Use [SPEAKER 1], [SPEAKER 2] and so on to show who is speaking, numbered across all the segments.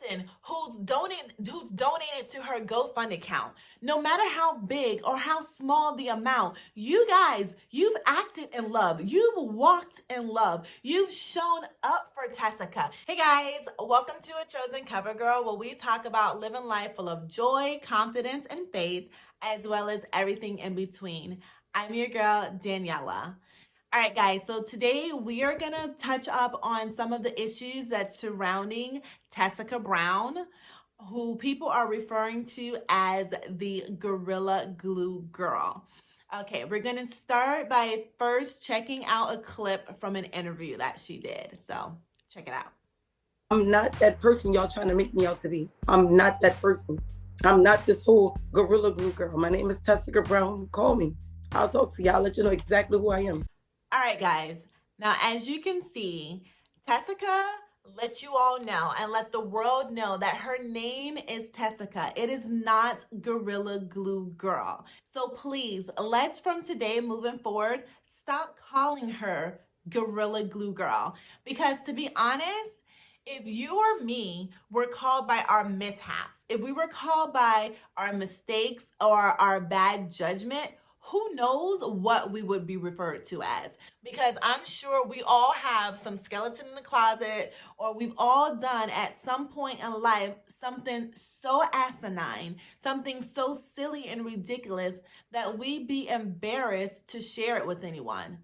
[SPEAKER 1] person who's donated to her GoFundMe account. No matter how big or how small the amount, you guys, you've acted in love. You've walked in love. You've shown up for Tessica. Hey guys, welcome to A Chosen Cover Girl, where we talk about living life full of joy, confidence, and faith, as well as everything in between. I'm your girl, Daniela. All right, guys, so today we are going to touch up on some of the issues that's surrounding Tessica Brown, who people are referring to as the Gorilla Glue Girl. Okay, we're going to start by first checking out a clip from an interview that she did. So check it out.
[SPEAKER 2] I'm not that person y'all trying to make me out to be. I'm not that person. I'm not this whole Gorilla Glue Girl. My name is Tessica Brown. Call me. I'll talk to y'all. I'll let you know exactly who I am.
[SPEAKER 1] All right, guys. Now, as you can see, Tessica let you all know and let the world know that her name is Tessica. It is not Gorilla Glue Girl. So please, let's from today moving forward, stop calling her Gorilla Glue Girl. Because to be honest, if you or me were called by our mishaps, if we were called by our mistakes or our bad judgment, who knows what we would be referred to as? Because I'm sure we all have some skeleton in the closet, or we've all done at some point in life something so asinine, something so silly and ridiculous that we'd be embarrassed to share it with anyone.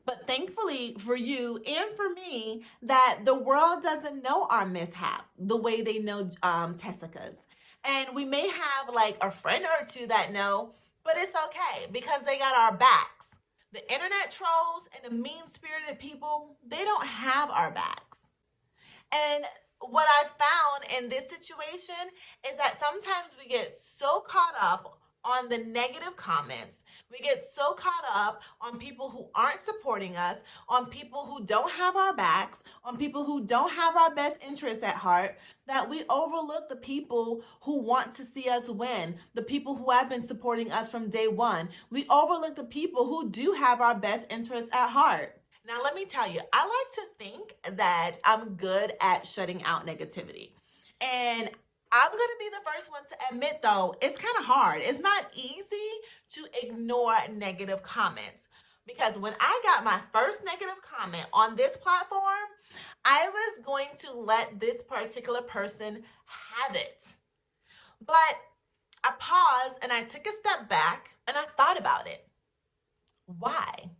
[SPEAKER 1] But thankfully for you and for me, that the world doesn't know our mishap the way they know Tessica's. And we may have like a friend or two that know, but it's okay because they got our backs. The internet trolls and the mean-spirited people, they don't have our backs. And what I found in this situation is that sometimes we get so caught up on the negative comments. We get so caught up on people who aren't supporting us, on people who don't have our backs, on people who don't have our best interests at heart, that we overlook the people who want to see us win, the people who have been supporting us from day one. We overlook the people who do have our best interests at heart. Now, let me tell you, I like to think that I'm good at shutting out negativity. And I'm going to be the first one to admit, though, it's kind of hard. It's not easy to ignore negative comments. Because when I got my first negative comment on this platform, I was going to let this particular person have it. But I paused and I took a step back and I thought about it. Why?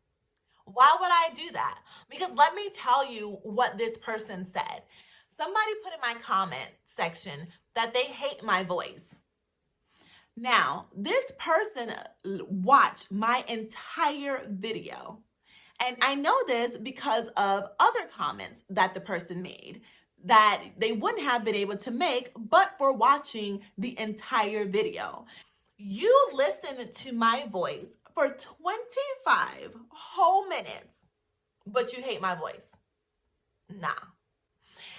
[SPEAKER 1] Why would I do that? Because let me tell you what this person said. Somebody put in my comment section that they hate my voice. Now, this person watched my entire video. And I know this because of other comments that the person made that they wouldn't have been able to make but for watching the entire video. You listened to my voice for 25 whole minutes, but you hate my voice. Nah.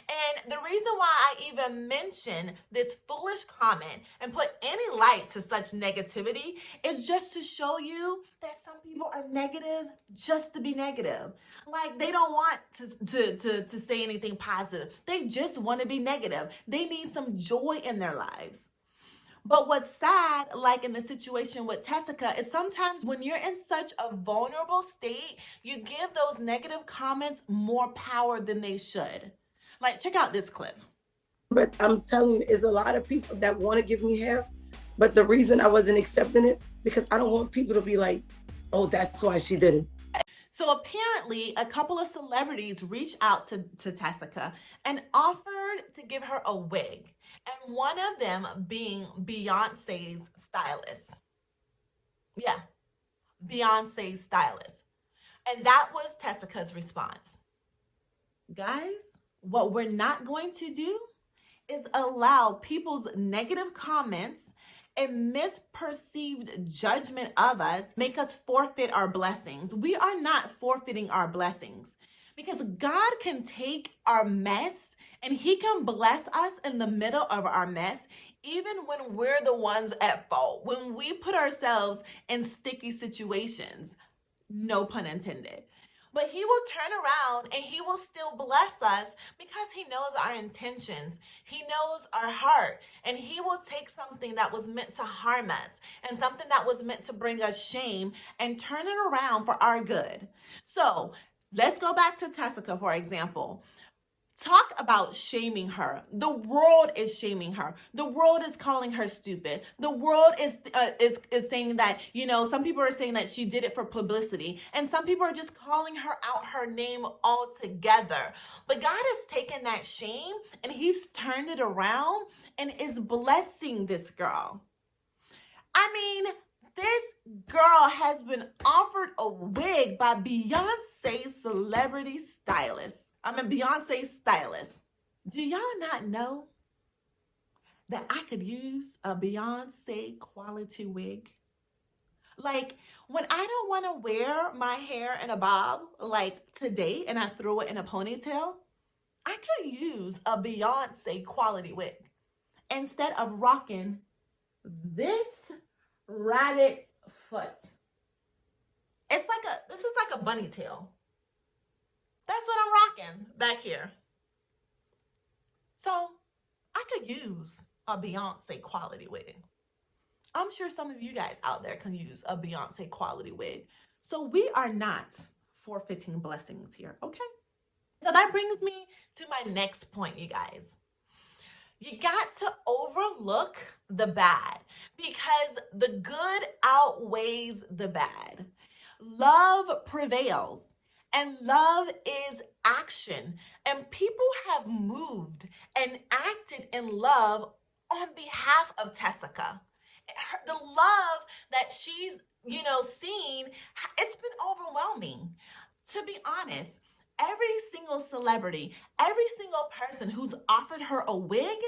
[SPEAKER 1] And the reason why I even mention this foolish comment and put any light to such negativity is just to show you that some people are negative just to be negative. Like they don't want to say anything positive. They just want to be negative. They need some joy in their lives. But what's sad, like in the situation with Tessica, is sometimes when you're in such a vulnerable state, you give those negative comments more power than they should. Like, check out this clip.
[SPEAKER 2] But I'm telling you, there's a lot of people that want to give me hair, but the reason I wasn't accepting it, because I don't want people to be like, oh, that's why she did it.
[SPEAKER 1] So apparently, a couple of celebrities reached out to Tessica and offered to give her a wig, and one of them being Beyonce's stylist. Yeah, Beyonce's stylist. And that was Tessica's response. Guys, what we're not going to do is allow people's negative comments and misperceived judgment of us make us forfeit our blessings. We are not forfeiting our blessings because God can take our mess and he can bless us in the middle of our mess, even when we're the ones at fault, when we put ourselves in sticky situations, no pun intended. But he will turn around and he will still bless us because he knows our intentions. He knows our heart. And he will take something that was meant to harm us and something that was meant to bring us shame and turn it around for our good. So let's go back to Tessica, for example. Talk about shaming her. The world is shaming her. The world is calling her stupid. The world is saying that, some people are saying that she did it for publicity, and some people are just calling her out her name altogether. But God has taken that shame and he's turned it around and is blessing this girl. I mean, this girl has been offered a wig by Beyonce's celebrity stylist. Beyonce's stylist. Do y'all not know that I could use a Beyonce quality wig? Like, when I don't want to wear my hair in a bob like today and I throw it in a ponytail, I could use a Beyonce quality wig instead of rocking this rabbit foot. This is like a bunny tail. That's what I'm rocking back here. So I could use a Beyonce quality wig. I'm sure some of you guys out there can use a Beyonce quality wig. So we are not forfeiting blessings here, okay? So that brings me to my next point, you guys. You got to overlook the bad because the good outweighs the bad. Love prevails. And love is action. And people have moved and acted in love on behalf of Tessica. The love that she's, seen, it's been overwhelming. To be honest, every single celebrity, every single person who's offered her a wig,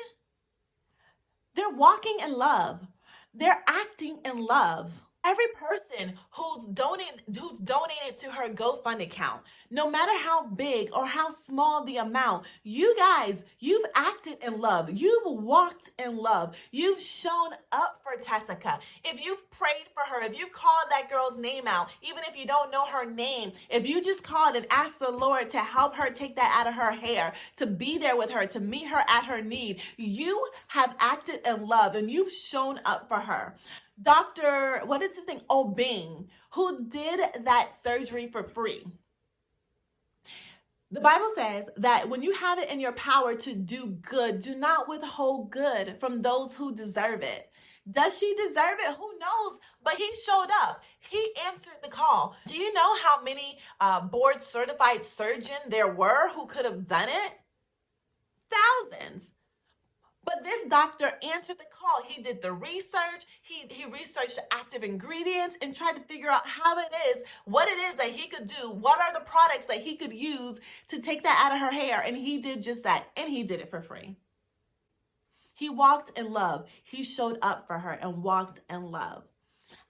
[SPEAKER 1] they're walking in love. They're acting in love. Every person who's donated to her GoFundMe account, no matter how big or how small the amount, you guys, you've acted in love. You've walked in love. You've shown up for Tessica. If you've prayed for her, if you've called that girl's name out, even if you don't know her name, if you just called and asked the Lord to help her take that out of her hair, to be there with her, to meet her at her need, you have acted in love and you've shown up for her. Dr. Obeng, who did that surgery for free. The Bible says that when you have it in your power to do good, do not withhold good from those who deserve it. Does she deserve it? Who knows? But he showed up. He answered the call. Do you know how many board certified surgeons there were who could have done it? Thousands. But this doctor answered the call. He did the research. He researched the active ingredients and tried to figure out what it is that he could do. What are the products that he could use to take that out of her hair? And he did just that. And he did it for free. He walked in love. He showed up for her and walked in love.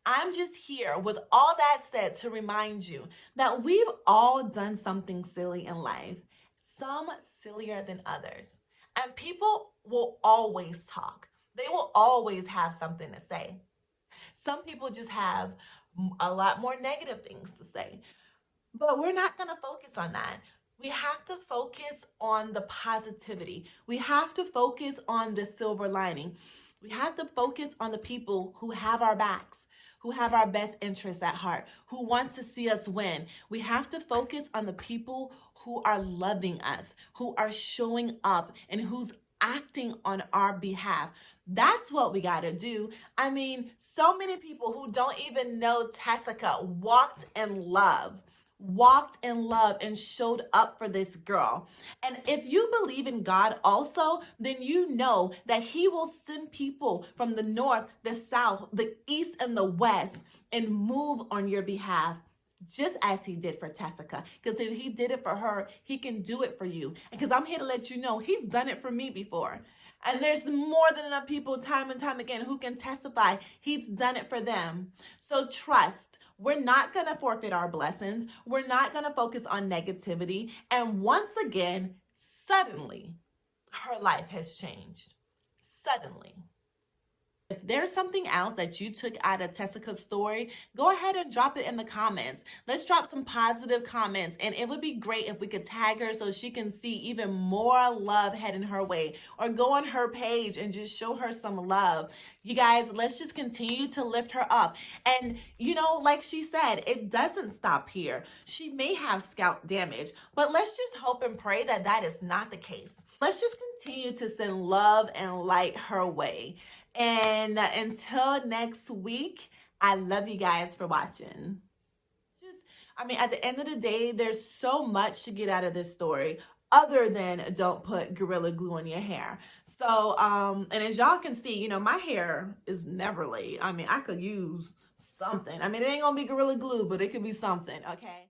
[SPEAKER 1] I'm just here with all that said to remind you that we've all done something silly in life. Some sillier than others. And people will always talk. They will always have something to say. Some people just have a lot more negative things to say. But we're not going to focus on that. We have to focus on the positivity. We have to focus on the silver lining. We have to focus on the people who have our backs, who have our best interests at heart, who want to see us win. We have to focus on the people who are loving us, who are showing up, and who's acting on our behalf. That's what we got to do. I mean, so many people who don't even know Tessica walked in love and showed up for this girl. And if you believe in God also, then you know that he will send people from the north, the south, the east, and the west and move on your behalf, just as he did for Tessica. Because if he did it for her, he can do it for you. And because I'm here to let you know, he's done it for me before. And there's more than enough people time and time again who can testify he's done it for them. So trust. We're not going to forfeit our blessings. We're not going to focus on negativity. And once again, suddenly, her life has changed. Suddenly. If there's something else that you took out of Tessica's story, go ahead and drop it in the comments. Let's drop some positive comments, and it would be great if we could tag her so she can see even more love heading her way, or go on her page and just show her some love. You guys, let's just continue to lift her up. And like she said, it doesn't stop here. She may have scalp damage, but let's just hope and pray that that is not the case. Let's just continue to send love and light her way. And until next week, I love you guys for watching. At the end of the day, there's so much to get out of this story other than don't put Gorilla Glue on your hair. So, and as y'all can see, my hair is never laid. I could use something. It ain't gonna be Gorilla Glue, but it could be something, okay?